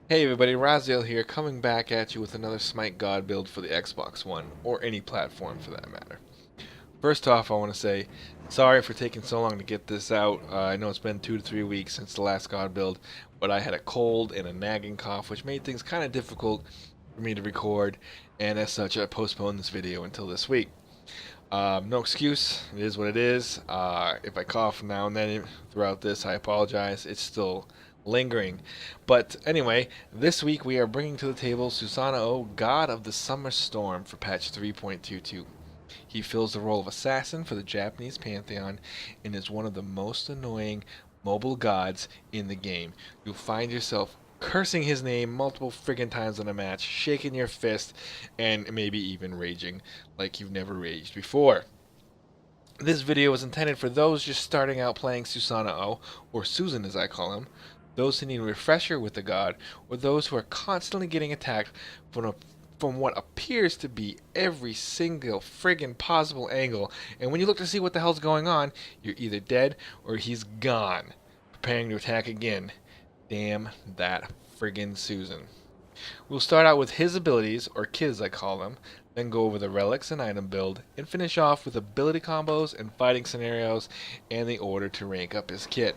Hey everybody, Raziel here, coming back at you with another Smite God build for the Xbox One, or any platform for that matter. First off, I want to say sorry for taking so long to get this out. I know it's been 2 to 3 weeks since the last God build, but I had a cold and a nagging cough, which made things kind of difficult for me to record, and as such, I postponed this video until this week. No excuse, it is what it is. If I cough now and then throughout this, I apologize. It's still lingering. But anyway, this week we are bringing to the table Susano, God of the Summer Storm for patch 3.22. He fills the role of assassin for the Japanese Pantheon and is one of the most annoying mobile gods in the game. You'll find yourself cursing his name multiple friggin' times in a match, shaking your fist, and maybe even raging like you've never raged before. This video is intended for those just starting out playing Susano, or Susan as I call him, those who need a refresher with the god, or those who are constantly getting attacked from what appears to be every single friggin' possible angle, and when you look to see what the hell's going on, you're either dead or he's gone, preparing to attack again. Damn that friggin' Susan. We'll start out with his abilities, or Kids I call them, then go over the relics and item build, and finish off with ability combos and fighting scenarios and the order to rank up his kit.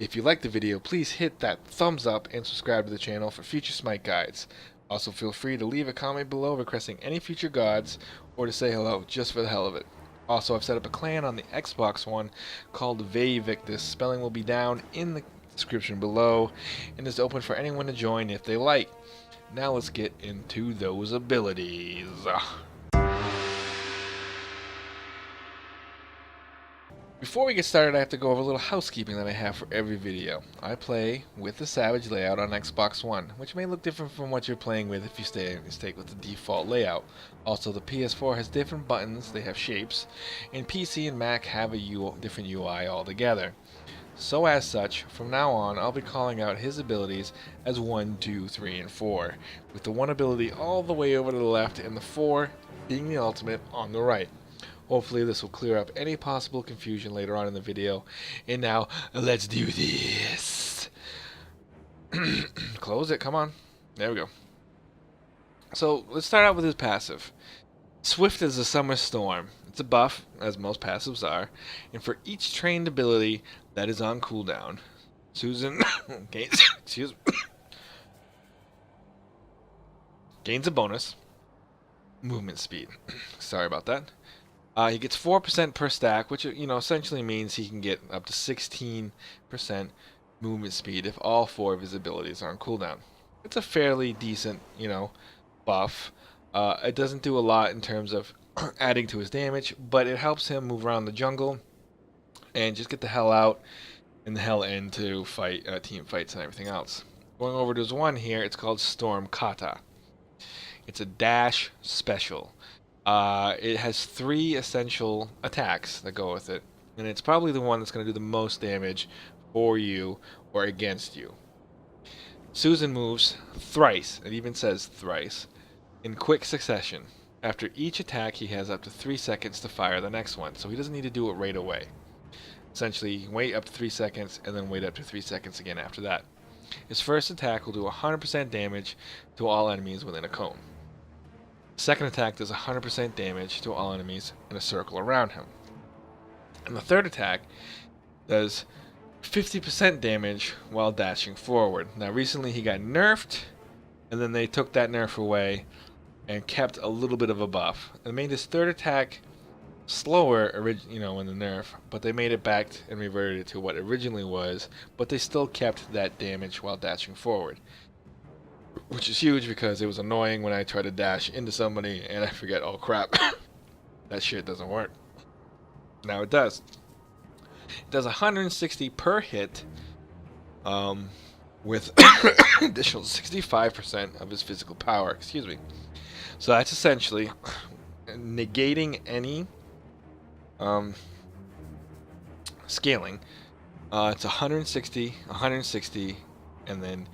If you liked the video, please hit that thumbs up and subscribe to the channel for future Smite guides. Also feel free to leave a comment below requesting any future gods or to say hello just for the hell of it. Also, I've set up a clan on the Xbox One called Victis. Spelling will be down in the description below and is open for anyone to join if they like. Now let's get into those abilities. Before we get started, I have to go over a little housekeeping that I have for every video. I play with the Savage layout on Xbox One, which may look different from what you're playing with if you stay with the default layout. Also, the PS4 has different buttons, they have shapes, and PC and Mac have a different UI altogether. So as such, from now on, I'll be calling out his abilities as 1, 2, 3, and 4, with the 1 ability all the way over to the left and the 4 being the ultimate on the right. Hopefully this will clear up any possible confusion later on in the video. And now, let's do this. Close it, come on. There we go. So, let's start out with his passive. Swift as a summer storm. It's a buff, as most passives are, and for each trained ability that is on cooldown, Susan gains a bonus movement speed. Sorry about that. He gets 4% per stack, which essentially means he can get up to 16% movement speed if all 4 of his abilities are on cooldown. It's a fairly decent, buff. It doesn't do a lot in terms of adding to his damage, but it helps him move around the jungle and just get the hell out and the hell in to fight team fights and everything else. Going over to his 1 here, it's called Storm Kata. It's a dash special. It has 3 essential attacks that go with it, and it's probably the one that's going to do the most damage for you or against you. Susan moves thrice, it even says thrice, in quick succession. After each attack, he has up to 3 seconds to fire the next one, so he doesn't need to do it right away. Essentially, you can wait up to 3 seconds, and then wait up to 3 seconds again after that. His first attack will do 100% damage to all enemies within a cone. The second attack does 100% damage to all enemies in a circle around him. And the third attack does 50% damage while dashing forward. Now recently he got nerfed, and then they took that nerf away and kept a little bit of a buff. They made his third attack slower, in the nerf, but they made it back and reverted it to what originally was, but they still kept that damage while dashing forward. Which is huge because it was annoying when I tried to dash into somebody and I forget, oh crap, that shit doesn't work. Now it does. It does 160 per hit, with additional 65% of his physical power, excuse me. So that's essentially negating any scaling. It's 160, 160, and then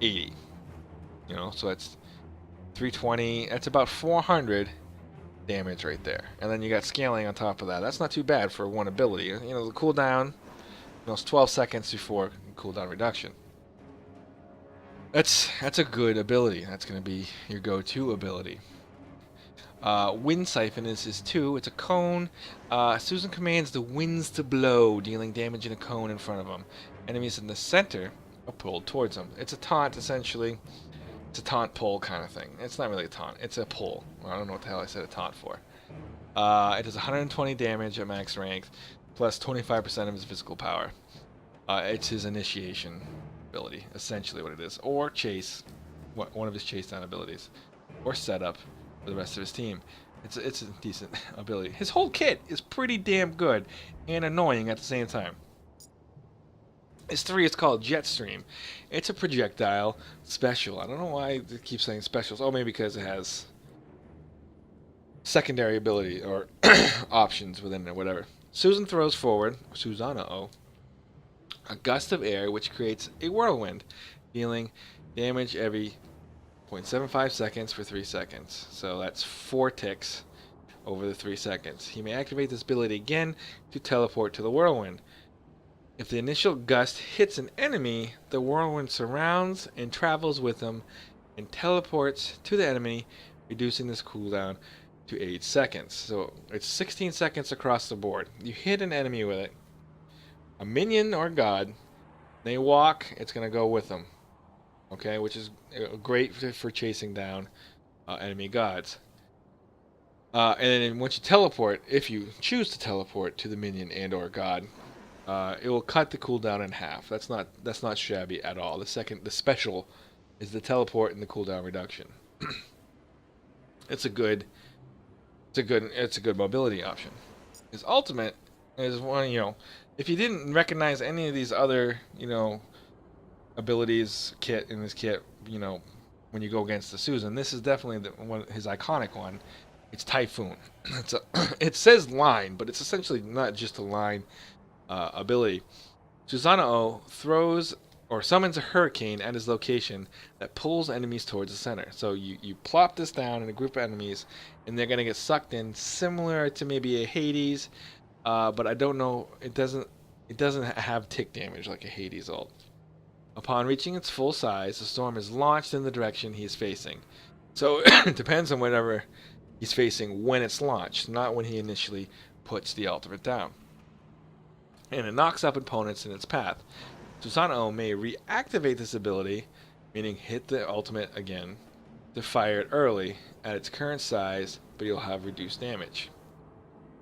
80. So that's 320. That's about 400 damage right there. And then you got scaling on top of that. That's not too bad for 1 ability. The cooldown, it's 12 seconds before cooldown reduction. That's a good ability. That's going to be your go-to ability. Wind Siphon is his 2. It's a cone. Susan commands the winds to blow, dealing damage in a cone in front of him. Enemies in the center are pulled towards him. It's a taunt, essentially. It's a taunt pull kind of thing. It's not really a taunt. It's a pull. I don't know what the hell I said a taunt for. It does 120 damage at max rank, plus 25% of his physical power. It's his initiation ability, essentially what it is. Or chase, one of his chase down abilities. Or setup for the rest of his team. It's a decent ability. His whole kit is pretty damn good and annoying at the same time. His 3 is called Jetstream. It's a projectile special. I don't know why it keeps saying specials. Oh, maybe because it has secondary ability or options within it, whatever. Susan throws forward, Susano, a gust of air which creates a whirlwind, dealing damage every 0.75 seconds for 3 seconds. So that's 4 ticks over the 3 seconds. He may activate this ability again to teleport to the whirlwind. If the initial gust hits an enemy, the whirlwind surrounds and travels with them and teleports to the enemy, reducing this cooldown to 8 seconds. So it's 16 seconds across the board. You hit an enemy with it, a minion or god, they walk, it's going to go with them. Okay, which is great for chasing down enemy gods. And then once you teleport, if you choose to teleport to the minion and or god, it will cut the cooldown in half. That's not shabby at all. The special is the teleport and the cooldown reduction. It's a good mobility option. His ultimate is one, if you didn't recognize any of these other, abilities in this kit, when you go against the Susan, this is definitely his iconic one. It's Typhoon. It says line, but it's essentially not just a line ability. Susano throws or summons a hurricane at his location that pulls enemies towards the center. So you plop this down in a group of enemies, and they're going to get sucked in, similar to maybe a Hades, but I don't know. It doesn't have tick damage like a Hades ult. Upon reaching its full size, the storm is launched in the direction he is facing. So it depends on whatever he's facing when it's launched, not when he initially puts the ultimate down. And it knocks up opponents in its path. Susano may reactivate this ability, meaning hit the ultimate again, to fire it early at its current size, but he'll have reduced damage.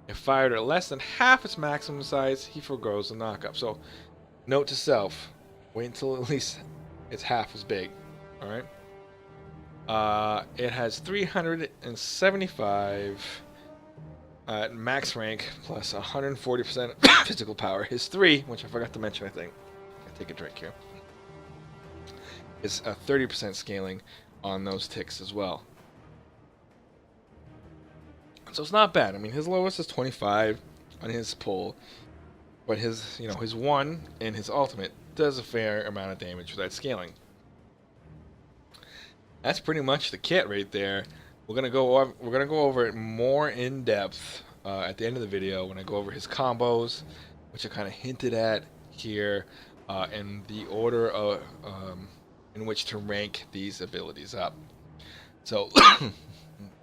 If fired at less than half its maximum size, he forgoes the knockup. So, note to self, wait until at least it's half as big. Alright? It has 375 at max rank plus 140% physical power. His 3, which I forgot to mention, I think. I take a drink here. Is a 30% scaling on those ticks as well. So it's not bad. I mean, his lowest is 25 on his pull, but his 1 and his ultimate does a fair amount of damage with that scaling. That's pretty much the kit right there. We're gonna go over it more in depth at the end of the video when I go over his combos, which I kind of hinted at here, and the order of in which to rank these abilities up. So,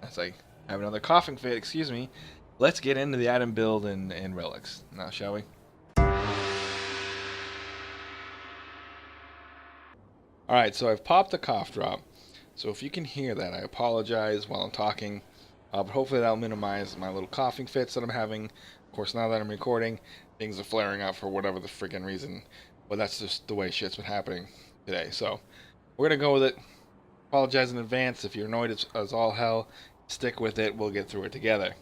as I have another coughing fit, excuse me, let's get into the item build and relics now, shall we? Alright, so I've popped the cough drop. So if you can hear that, I apologize while I'm talking, but hopefully that'll minimize my little coughing fits that I'm having. Of course, now that I'm recording, things are flaring up for whatever the friggin' reason, but that's just the way shit's been happening today. So we're gonna go with it. Apologize in advance if you're annoyed as all hell. Stick with it, we'll get through it together.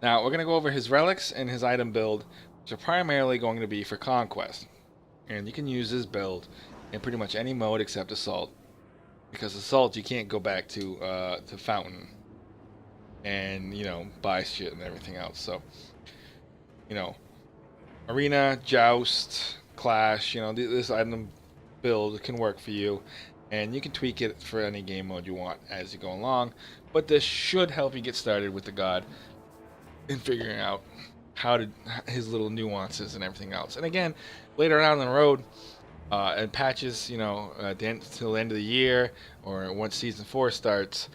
Now, we're gonna go over his relics and his item build, which are primarily going to be for conquest. And you can use this build in pretty much any mode except assault. Because assault, you can't go back to fountain and buy shit and everything else. So arena, joust, clash, this item build can work for you, and you can tweak it for any game mode you want as you go along. But this should help you get started with the god in figuring out his little nuances and everything else. And again, later on the road, And patches, you know, till the end of the year or once season 4 starts,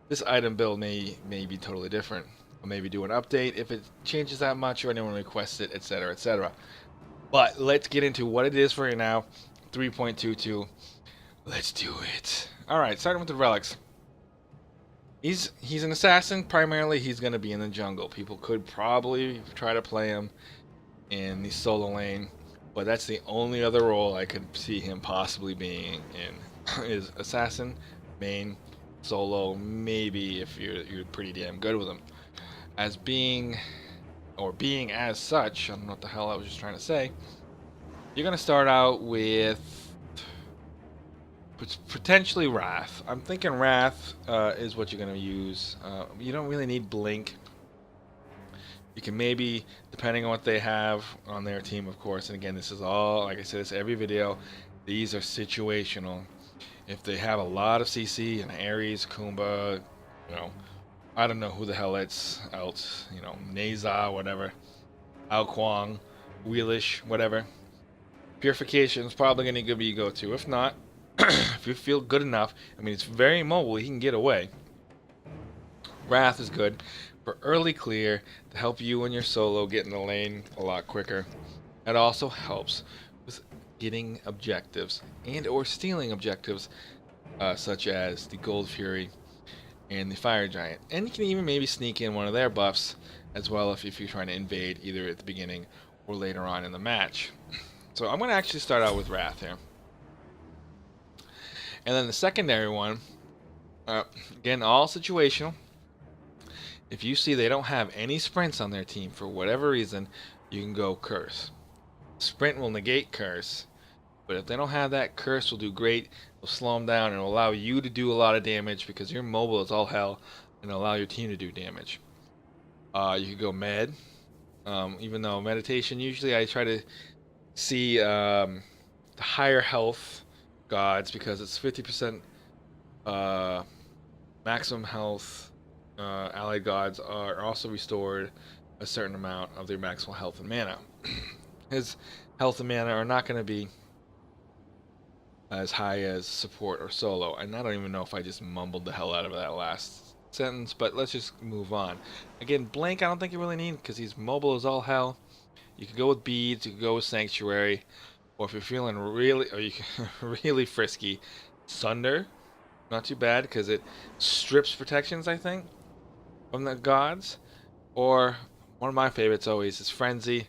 this item build may be totally different. Or maybe do an update if it changes that much or anyone requests it, etc., etc. But let's get into what it is for you now. 3.22. Let's do it. All right, starting with the relics. He's an assassin. Primarily, he's going to be in the jungle. People could probably try to play him in the solo lane, but that's the only other role I could see him possibly being in is assassin, main, solo. Maybe if you're pretty damn good with him. As being as such, I don't know what the hell I was just trying to say. You're gonna start out with potentially Wrath. I'm thinking Wrath is what you're gonna use. You don't really need Blink. You can maybe, depending on what they have on their team, of course. And again, this is all, like I said, it's every video. These are situational. If they have a lot of CC and Ares, Kumba, you know, I don't know who the hell it's else, you know, Neza, whatever, Ao Kwang, Wheelish, whatever. Purification is probably going to be your go-to. If not, if you feel good enough, I mean, it's very mobile. He can get away. Wrath is good for early clear to help you and your solo get in the lane a lot quicker. It also helps with getting objectives and or stealing objectives, such as the Gold Fury and the Fire Giant. And you can even maybe sneak in one of their buffs as well if you're trying to invade either at the beginning or later on in the match. So I'm going to actually start out with Wrath here. And then the secondary one, again, all situational. If you see they don't have any sprints on their team for whatever reason, you can go Curse. Sprint will negate Curse, but if they don't have that, Curse will do great. It'll slow them down and will allow you to do a lot of damage because your mobile is all hell and allow your team to do damage. You could go Med, even though Meditation, usually I try to see the higher health gods because it's 50% maximum health. Allied gods are also restored a certain amount of their maximal health and mana. His health and mana are not going to be as high as support or solo. And I don't even know if I just mumbled the hell out of that last sentence, but let's just move on. Again, Blank I don't think you really need because he's mobile as all hell. You could go with Beads, you could go with Sanctuary, or if you're feeling really frisky, Sunder. Not too bad because it strips protections, I think, from the gods. Or one of my favorites always is Frenzy.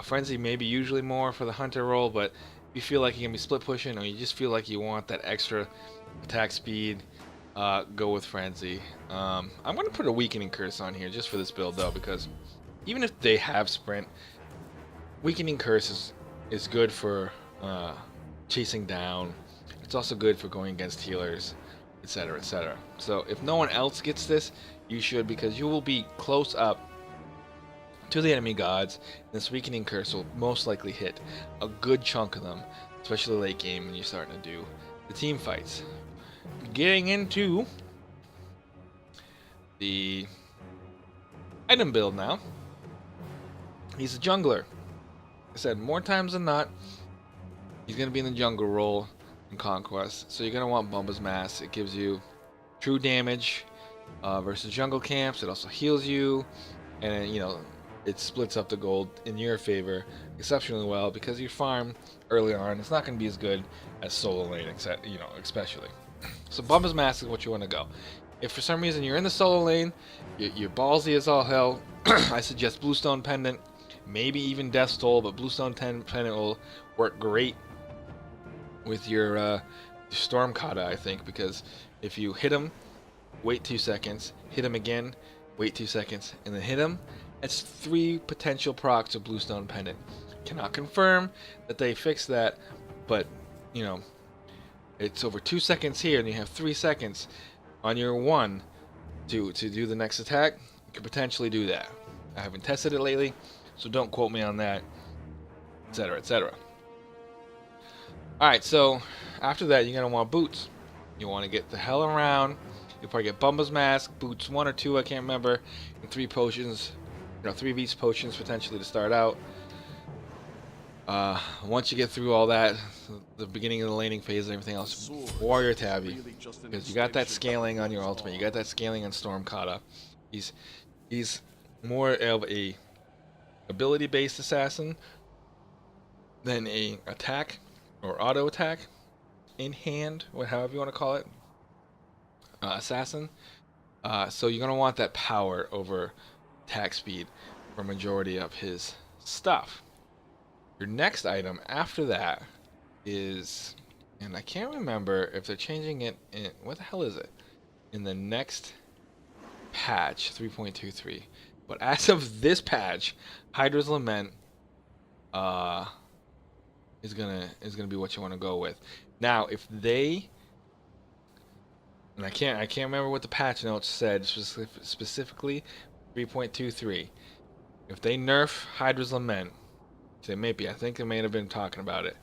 Frenzy maybe usually more for the hunter role, but if you feel like you can be split pushing or you just feel like you want that extra attack speed, go with Frenzy. I'm going to put a Weakening Curse on here just for this build though, because even if they have Sprint, Weakening Curse is good for chasing down. It's also good for going against healers, etc., etc. So if no one else gets this, you should, because you will be close up to the enemy gods. This Weakening Curse will most likely hit a good chunk of them, especially late game when you're starting to do the team fights. Getting into the item build now. He's a jungler. I said more times than not, he's going to be in the jungle role in Conquest. So you're going to want Bumba's Mask. It gives you true damage versus jungle camps. It also heals you. And, you know, it splits up the gold in your favor exceptionally well because you farm early on. It's not going to be as good as solo lane, except, you know, especially. So Bumba's Mask is what you want to go. If for some reason you're in the solo lane, you're ballsy as all hell, I suggest Bluestone Pendant. Maybe even Death Toll, but Bluestone Pendant will work great with your Storm Kata, I think, because if you hit him, wait 2 seconds, hit him again, wait 2 seconds, and then hit him, that's 3 potential procs of Bluestone Pendant. Cannot confirm that they fixed that, but, you know, it's over 2 seconds here, and you have 3 seconds on your 1 to do the next attack. You could potentially do that. I haven't tested it lately, so don't quote me on that, etc., etc. Alright, so after that, you're going to want boots. You want to get the hell around. You'll probably get Bumba's Mask, boots 1 or 2, I can't remember, and 3 potions, you know, 3 Victis potions potentially to start out. Once you get through all that, the beginning of the laning phase and everything else, Warrior Tabby, because you got that scaling on your ultimate, you got that scaling on Stormkata. He's more of a ability-based assassin than a attack or auto attack in hand, or however you want to call it, assassin. So you're gonna want that power over attack speed for majority of his stuff. Your next item after that is, and I can't remember if they're changing it in, what the hell is it? In the next patch, 3.23. But as of this patch, Hydra's Lament is gonna be what you want to go with. Now, if they, and I can't remember what the patch notes said specifically 3.23. If they nerf Hydra's Lament, I think they may have been talking about it,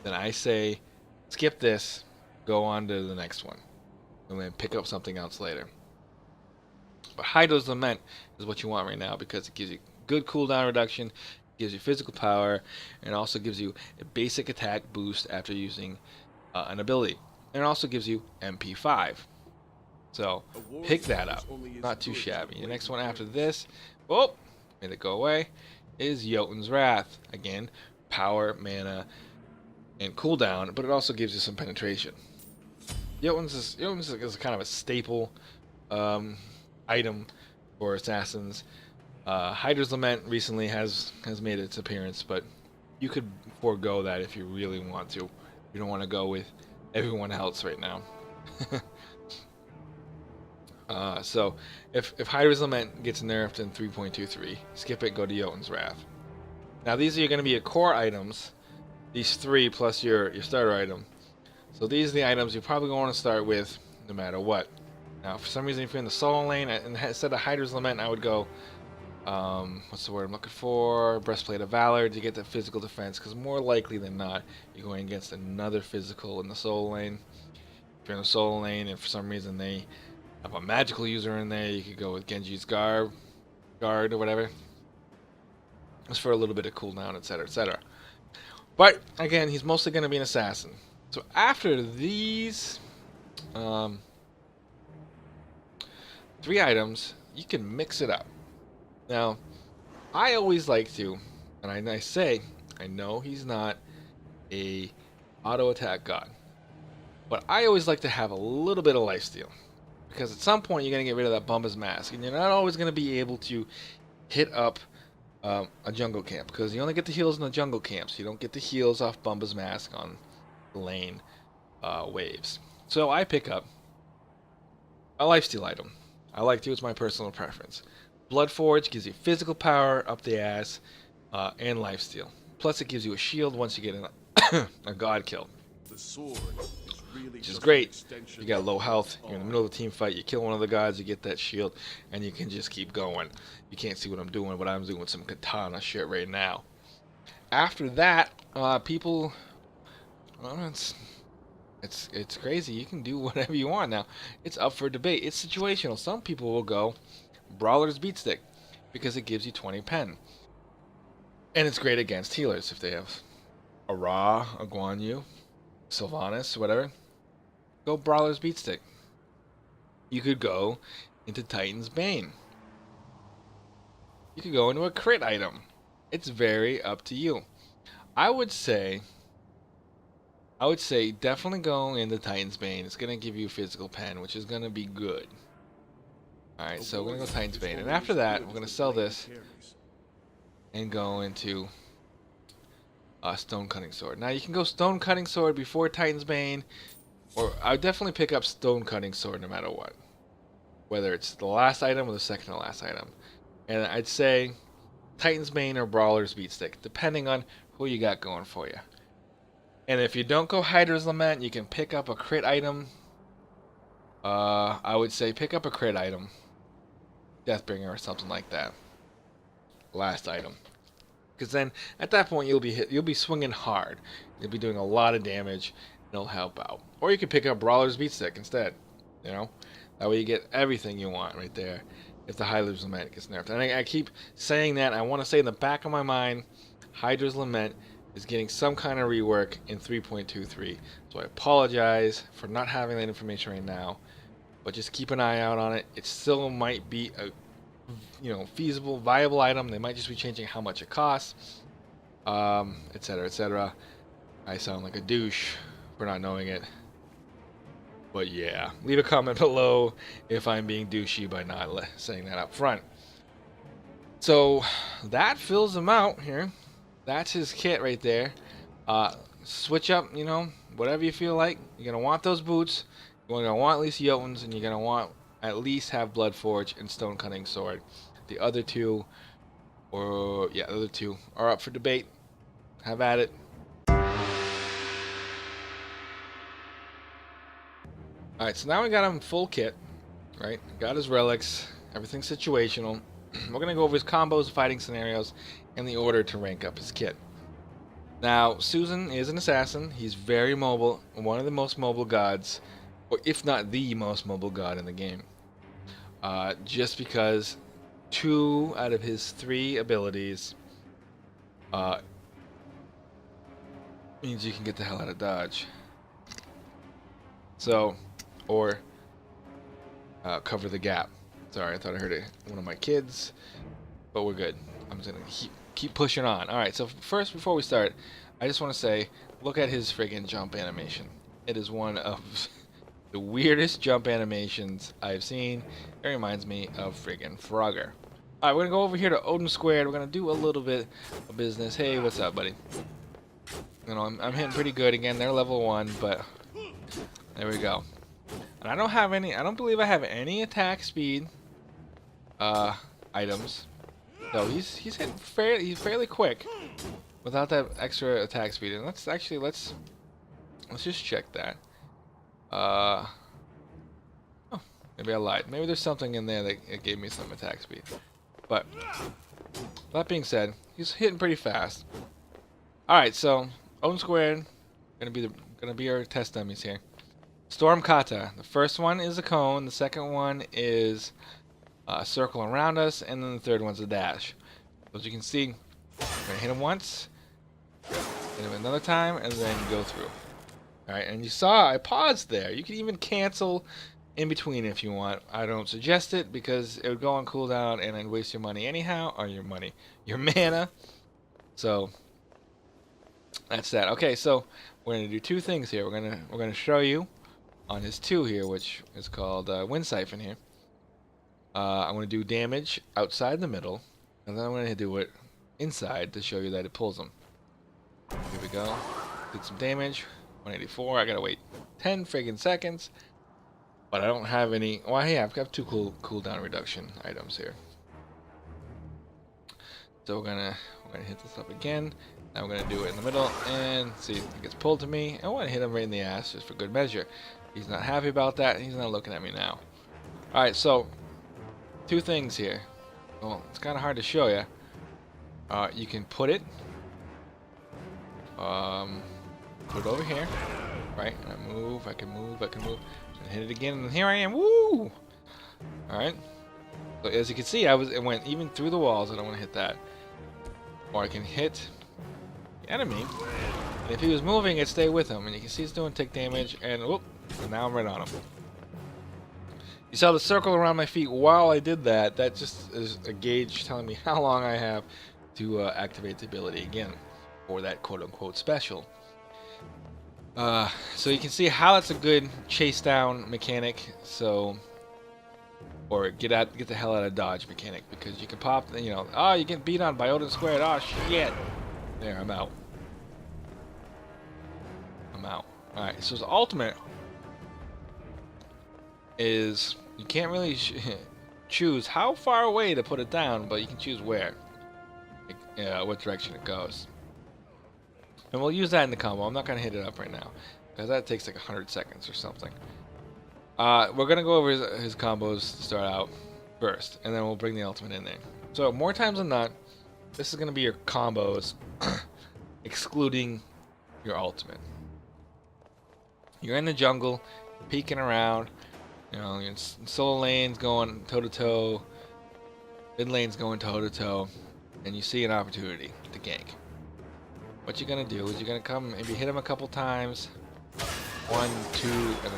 then I say skip this, go on to the next one, and then pick up something else later. But Hydra's Lament is what you want right now because it gives you good cooldown reduction, gives you physical power, and also gives you a basic attack boost after using an ability. And it also gives you MP5. So pick that up. Not too shabby. The next one after this, oh, made it go away, is Jotun's Wrath. Again, power, mana, and cooldown, but it also gives you some penetration. Jotun's is kind of a staple item for assassins. Hydra's Lament recently has made its appearance, but you could forego that if you really want to. You don't want to go with everyone else right now. So if Hydra's Lament gets nerfed in 3.23, skip it, go to Jotun's Wrath. Now these are going to be your core items, these three plus your starter item. So these are the items you're probably going to start with no matter what. Now for some reason if you're in the solo lane, and instead of Hydra's Lament I would go, what's the word I'm looking for, Breastplate of Valor to get that physical defense, because more likely than not you're going against another physical in the solo lane. If you're in the solo lane and for some reason they have a magical user in there, you could go with Genji's guard or whatever. Just for a little bit of cooldown, etc., etc. But again, he's mostly going to be an assassin. So after these three items, you can mix it up. Now, I always like to, and I say, I know he's not a auto attack god, but I always like to have a little bit of lifesteal. Because at some point you're going to get rid of that Bumba's Mask, and you're not always going to be able to hit up a jungle camp, because you only get the heals in the jungle camps. You don't get the heals off Bumba's Mask on the lane waves. So I pick up a lifesteal item. I like to, it's my personal preference. Bloodforge gives you physical power up the ass and lifesteal. Plus it gives you a shield once you get a god kill. The sword. Which is great. You got low health, you're in the middle of a team fight, you kill one of the guys, you get that shield, and you can just keep going. You can't see what I'm doing, but I'm doing some katana shit right now. After that, people, it's crazy. You can do whatever you want now. It's up for debate. It's situational. Some people will go Brawler's Beatstick because it gives you 20 pen, and it's great against healers if they have a Ra, a Guan Yu, Sylvanas, whatever. Go Brawler's Beatstick. You could go into Titan's Bane. You could go into a crit item. It's very up to you. I would say definitely go into Titan's Bane. It's gonna give you physical pen, which is gonna be good. Alright, so we're gonna go Titan's Bane. And after that, we're gonna sell this and go into Stone Cutting Sword. Now you can go Stone Cutting Sword before Titan's Bane, or I would definitely pick up Stone Cutting Sword no matter what. Whether it's the last item or the second to last item. And I'd say Titan's Bane or Brawler's Beatstick, depending on who you got going for you. And if you don't go Hydra's Lament, you can pick up a crit item. I would say pick up a crit item. Deathbringer or something like that. Last item. Because then, at that point, you'll be swinging hard. You'll be doing a lot of damage. It'll help out. Or you can pick up Brawler's Beatstick instead. You know? That way you get everything you want right there. If the Hydra's Lament gets nerfed. And I keep saying that. I want to say in the back of my mind, Hydra's Lament is getting some kind of rework in 3.23. So I apologize for not having that information right now, but just keep an eye out on it. It still might be a feasible, viable item. They might just be changing how much it costs, etc., etc. I sound like a douche for not knowing it. But yeah, leave a comment below if I'm being douchey by not saying that up front. So that fills him out here. That's his kit right there. Switch up, whatever you feel like. You're going to want those boots. You're going to want at least Jotuns, and you're going to want at least have Bloodforge and Stone Cutting Sword. The other two, the other two are up for debate. Have at it. Alright, so now we got him full kit, right? Got his relics, everything's situational. We're going to go over his combos, fighting scenarios, and the order to rank up his kit. Now, Susan is an assassin. He's very mobile, one of the most mobile gods, or if not the most mobile god in the game. Just because 2 out of his 3 abilities means you can get the hell out of dodge. So, or cover the gap. Sorry, I thought I heard one of my kids, but we're good. I'm just gonna keep pushing on. Alright, so first, before we start, I just want to say, look at his friggin' jump animation. It is one of the weirdest jump animations I've seen. It reminds me of friggin' Frogger. Alright, we're gonna go over here to Odin Squared. We're gonna do a little bit of business. Hey, what's up, buddy? I'm hitting pretty good again. They're level 1, but there we go. And I don't believe I have any attack speed items. So he's hitting fairly quick without that extra attack speed. And let's just check that. Oh, maybe I lied. Maybe there's something in there that gave me some attack speed. But that being said, he's hitting pretty fast. All right, so Odin Squared gonna be our test dummies here. Storm Kata. The first one is a cone. The second one is a circle around us, and then the third one's a dash. So as you can see, I'm gonna hit him once, hit him another time, and then go through. All right, and you saw I paused there. You can even cancel in between if you want. I don't suggest it because it would go on cooldown and I'd waste your money anyhow, or your mana. So that's that. Okay, so we're gonna do 2 things here. We're gonna show you on his 2 here, which is called Wind Siphon here. I'm going to do damage outside the middle, and then I'm going to do it inside to show you that it pulls them. Here we go. Did some damage. 184. I got to wait 10 friggin' seconds. But I don't have any. Well, yeah, I've got 2 cooldown reduction items here. So we're gonna hit this up again. Now we're gonna do it in the middle, and see, it gets pulled to me. I want to hit him right in the ass just for good measure. He's not happy about that, and he's not looking at me now. All right, so 2 things here. Well, it's kind of hard to show you. You can put it over here, right? And I can move. And hit it again, and here I am. Woo! All right. So as you can see, it went even through the walls. I don't want to hit that. Or I can hit the enemy, and if he was moving, it'd stay with him. And you can see he's doing tick damage, and whoop, and now I'm right on him. You saw the circle around my feet while I did that. That just is a gauge telling me how long I have to activate the ability again, or that quote-unquote special. So you can see how it's a good chase down mechanic. So, or get the hell out of dodge mechanic, because you can pop. Oh, you get beat on by Odin Squared. Oh shit! There, I'm out. All right. So his ultimate is you can't really choose how far away to put it down, but you can choose where, what direction it goes. And we'll use that in the combo. I'm not going to hit it up right now, because that takes like 100 seconds or something. We're going to go over his combos to start out first, and then we'll bring the ultimate in there. So more times than not, this is going to be your combos, excluding your ultimate. You're in the jungle, peeking around, your solo lane's going toe-to-toe, mid lane's going toe-to-toe, and you see an opportunity to gank. what you're gonna do is you're gonna come, maybe hit him a couple times. 1, 2, and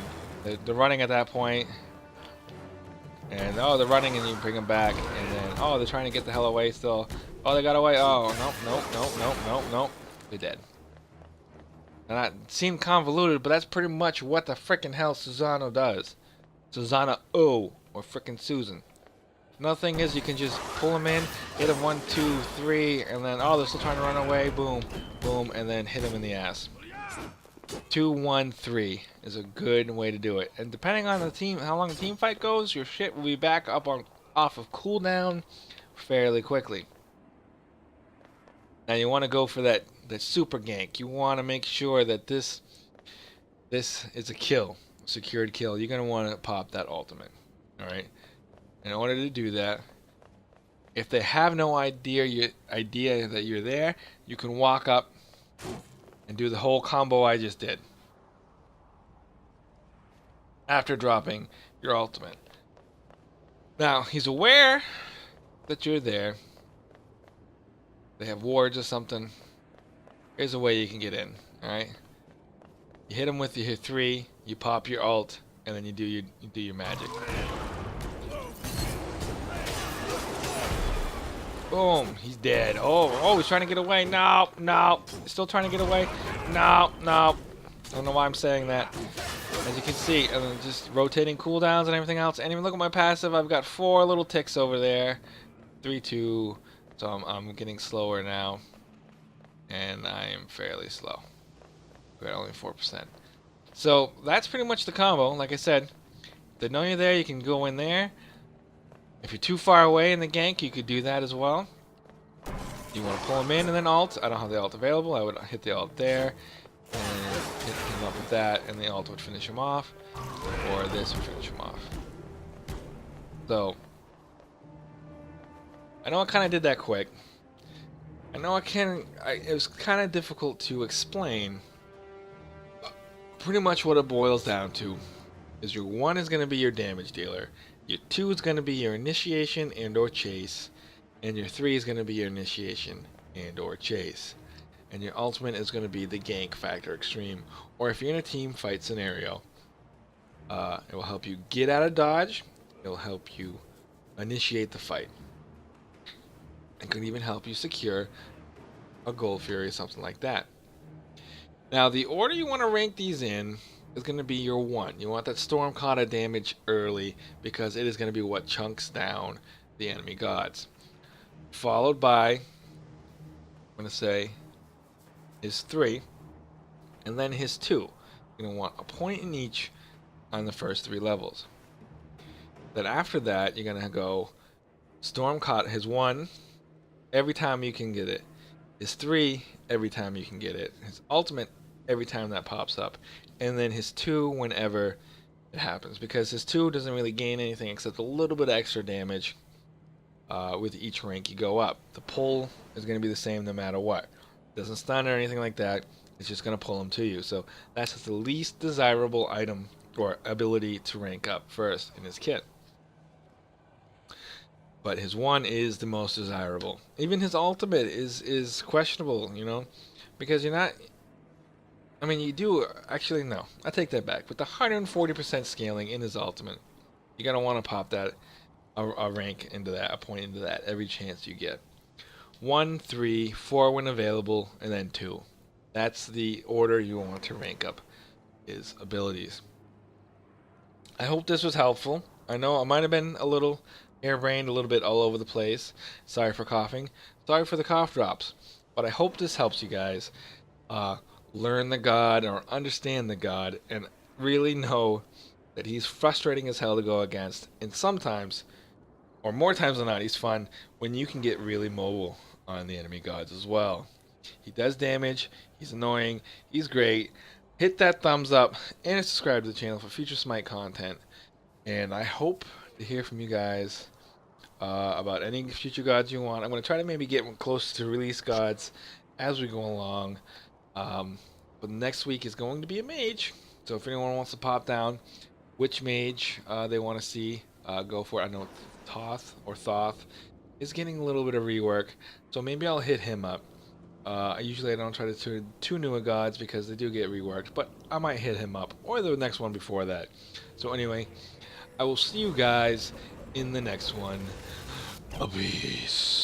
then they're running at that point. And oh, they're running, and you bring them back, and then oh, they're trying to get the hell away still. Oh, they got away. Oh, nope, nope, nope, nope, nope, nope. They're dead. And that seemed convoluted, but that's pretty much what the frickin' hell Susano does. Susano, or frickin' Susan. Another thing is you can just pull them in, hit them 1, 2, 3, and then oh, they're still trying to run away. Boom, boom, and then hit them in the ass. 2, 1, 3 is a good way to do it. And depending on the team, how long the team fight goes, your shit will be back up on off of cooldown fairly quickly. Now you want to go for that super gank. You want to make sure that this is a kill, secured kill. You're gonna want to pop that ultimate. All right. In order to do that, if they have no idea that you're there, you can walk up and do the whole combo I just did after dropping your ultimate. Now, he's aware that you're there. They have wards or something. Here's a way you can get in, alright? You hit him with your 3, you pop your ult, and then you do your magic. Boom, he's dead. Oh, he's trying to get away. No, no. Still trying to get away. No, no. I don't know why I'm saying that. As you can see, and then just rotating cooldowns and everything else. And even look at my passive. I've got 4 little ticks over there. 3, 2. So I'm getting slower now. And I am fairly slow. We're at only 4%. So that's pretty much the combo. Like I said, if they know you're there, you can go in there. If you're too far away in the gank, you could do that as well. You want to pull him in and then ult. I don't have the ult available. I would hit the ult there. And hit him up with that, and the ult would finish him off. Or this would finish him off. So, I know I kind of did that quick. I know it was kind of difficult to explain. Pretty much what it boils down to is your 1 is going to be your damage dealer. Your 2 is going to be your initiation and or chase. And your 3 is going to be your initiation and or chase. And your ultimate is going to be the gank factor extreme. Or if you're in a team fight scenario, it will help you get out of dodge. It will help you initiate the fight. It could even help you secure a Gold Fury or something like that. Now the order you want to rank these in is going to be your 1. You want that Stormkata damage early because it is going to be what chunks down the enemy gods. Followed by, I'm going to say, his 3, and then his 2. You're going to want a point in each on the first 3 levels. Then after that, you're going to go Stormkata, his 1, every time you can get it. His 3, every time you can get it. His ultimate, every time that pops up. And then his 2 whenever it happens. Because his 2 doesn't really gain anything except a little bit of extra damage with each rank you go up. The pull is going to be the same no matter what. It doesn't stun or anything like that. It's just going to pull him to you. So that's just the least desirable item or ability to rank up first in his kit. But his 1 is the most desirable. Even his ultimate is questionable, you know, because you're not. I mean, you do actually no. I take that back. With the 140% scaling in his ultimate, you're gonna want to pop that a rank into that, a point into that every chance you get. 1, 3, 4 when available, and then 2. That's the order you want to rank up his abilities. I hope this was helpful. I know I might have been a little harebrained, a little bit all over the place. Sorry for coughing. Sorry for the cough drops. But I hope this helps you guys learn the god or understand the god and really know that he's frustrating as hell to go against. And sometimes, or more times than not, he's fun when you can get really mobile on the enemy gods as well. He does damage. He's annoying. He's great. Hit that thumbs up and subscribe to the channel for future Smite content. And I hope to hear from you guys about any future gods you want. I'm going to try to maybe get close to release gods as we go along. But next week is going to be a mage. So if anyone wants to pop down which mage they want to see, go for it. I know Thoth is getting a little bit of rework. So maybe I'll hit him up. Usually I don't try to turn two newer gods because they do get reworked, but I might hit him up, or the next one before that. So anyway, I will see you guys in the next one. A peace.